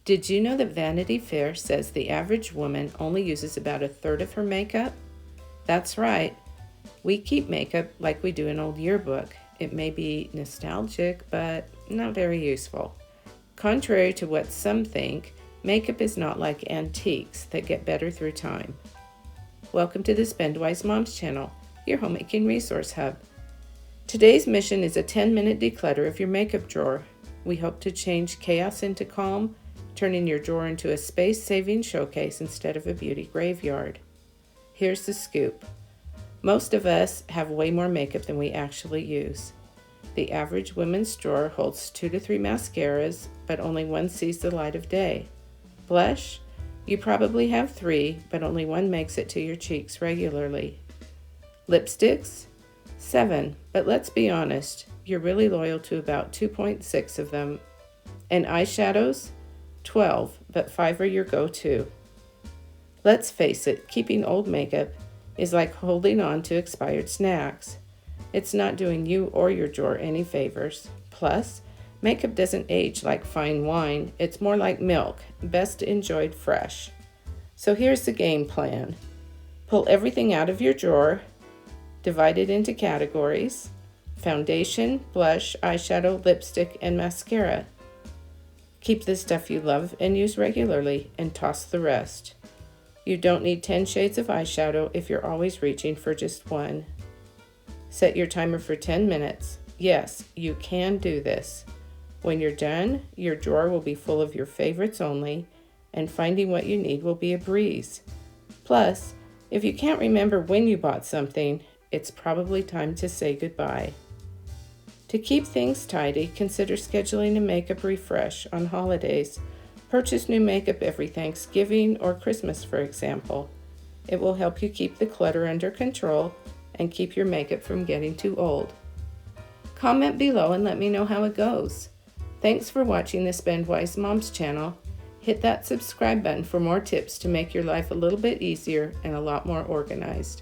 Did you know that Vanity Fair says the average woman only uses about a third of her makeup? That's right. We keep makeup like we do an old yearbook. It may be nostalgic, but not very useful. Contrary to what some think, makeup is not like antiques that get better through time. Welcome to the Spendwise Moms channel, your homemaking resource hub. Today's mission is a 10-minute declutter of your makeup drawer. We hope to change chaos into calm, turning your drawer into a space-saving showcase instead of a beauty graveyard. Here's the scoop. Most of us have way more makeup than we actually use. The average woman's drawer holds 2 to 3 mascaras, but only one sees the light of day. Blush? You probably have 3, but only one makes it to your cheeks regularly. Lipsticks? 7, but let's be honest, you're really loyal to about 2.6 of them. And eyeshadows? 12, but 5 are your go-to. Let's face it, keeping old makeup is like holding on to expired snacks. It's not doing you or your drawer any favors. Plus, makeup doesn't age like fine wine. It's more like milk, best enjoyed fresh. So here's the game plan. Pull everything out of your drawer, divide it into categories: foundation, blush, eyeshadow, lipstick, and mascara. Keep the stuff you love and use regularly, and toss the rest. You don't need 10 shades of eyeshadow if you're always reaching for just one. Set your timer for 10 minutes. Yes, you can do this. When you're done, your drawer will be full of your favorites only, and finding what you need will be a breeze. Plus, if you can't remember when you bought something, it's probably time to say goodbye. To keep things tidy, consider scheduling a makeup refresh on holidays. Purchase new makeup every Thanksgiving or Christmas, for example. It will help you keep the clutter under control and keep your makeup from getting too old. Comment below and let me know how it goes. Thanks for watching the Spendwise Moms channel. Hit that subscribe button for more tips to make your life a little bit easier and a lot more organized.